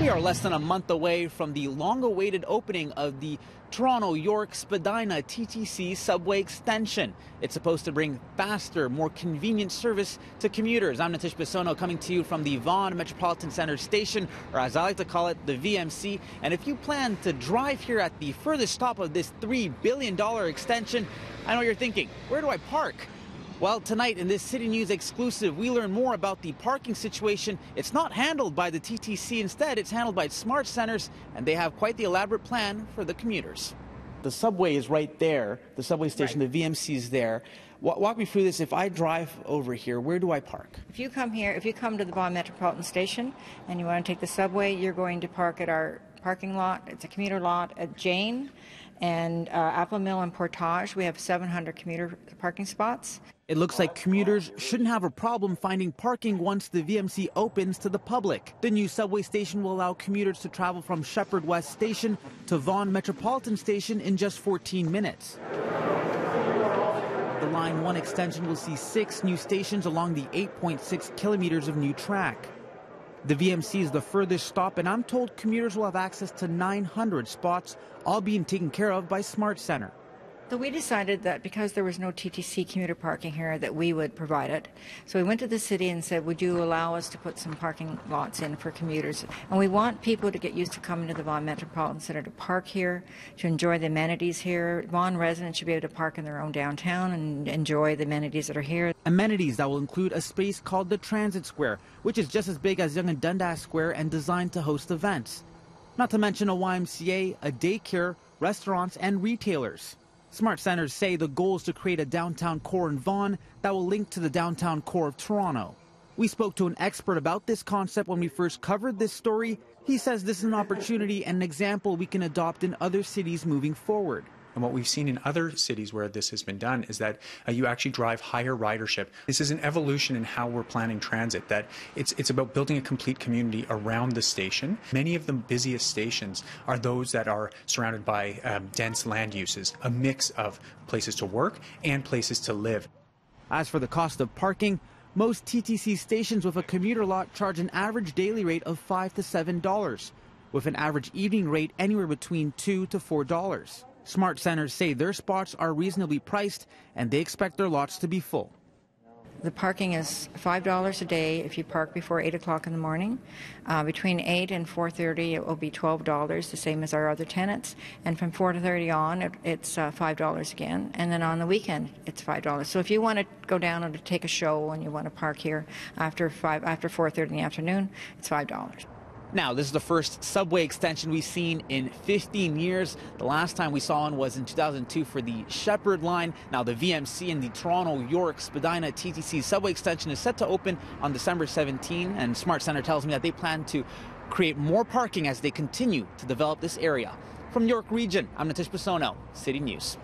We are less than a month away from the long-awaited opening of the Toronto-York Spadina TTC Subway Extension. It's supposed to bring faster, more convenient service to commuters. I'm Natish Bisono coming to you from the Vaughan Metropolitan Centre Station, or as I like to call it, the VMC. And if you plan to drive here at the furthest stop of this $3 billion extension, I know what you're thinking, where do I park? Well, tonight in this City News exclusive, we learn more about the parking situation. It's not handled by the TTC. Instead, it's handled by Smart Centers, and they have quite the elaborate plan for the commuters. The subway is right there, the subway station, right. The VMC is there. Walk me through this. If I drive over here, where do I park? If you come to the Vaughan Metropolitan Station and you want to take the subway, you're going to park at our parking lot. It's a commuter lot at Jane and Apple Mill and Portage. We have 700 commuter parking spots. It looks like commuters shouldn't have a problem finding parking once the VMC opens to the public. The new subway station will allow commuters to travel from Sheppard West Station to Vaughan Metropolitan Station in just 14 minutes. The Line 1 extension will see 6 new stations along the 8.6 kilometers of new track. The VMC is the furthest stop, and I'm told commuters will have access to 900 spots, all being taken care of by Smart Center. So we decided that because there was no TTC commuter parking here, that we would provide it. So we went to the city and said, would you allow us to put some parking lots in for commuters? And we want people to get used to coming to the Vaughan Metropolitan Centre to park here, to enjoy the amenities here. Vaughan residents should be able to park in their own downtown and enjoy the amenities that are here. Amenities that will include a space called the Transit Square, which is just as big as Yonge and Dundas Square and designed to host events. Not to mention a YMCA, a daycare, restaurants, and retailers. Smart Centers say the goal is to create a downtown core in Vaughan that will link to the downtown core of Toronto. We spoke to an expert about this concept when we first covered this story. He says this is an opportunity and an example we can adopt in other cities moving forward. And what we've seen in other cities where this has been done is that you actually drive higher ridership. This is an evolution in how we're planning transit, that it's about building a complete community around the station. Many of the busiest stations are those that are surrounded by dense land uses, a mix of places to work and places to live. As for the cost of parking, most TTC stations with a commuter lot charge an average daily rate of $5 to $7, with an average evening rate anywhere between $2 to $4. Smart Centers say their spots are reasonably priced and they expect their lots to be full. The parking is $5 a day if you park before 8 o'clock in the morning. Between 8 and 4:30 it will be $12, the same as our other tenants. And from 4:30 on it's $5 again. And then on the weekend it's $5. So if you want to go down and take a show and you want to park here after 4:30 in the afternoon, it's $5. Now, this is the first subway extension we've seen in 15 years. The last time we saw one was in 2002 for the Sheppard line. Now, the VMC and the Toronto-York Spadina TTC subway extension is set to open on December 17, and Smart Center tells me that they plan to create more parking as they continue to develop this area. From York Region, I'm Natish Bisono, City News.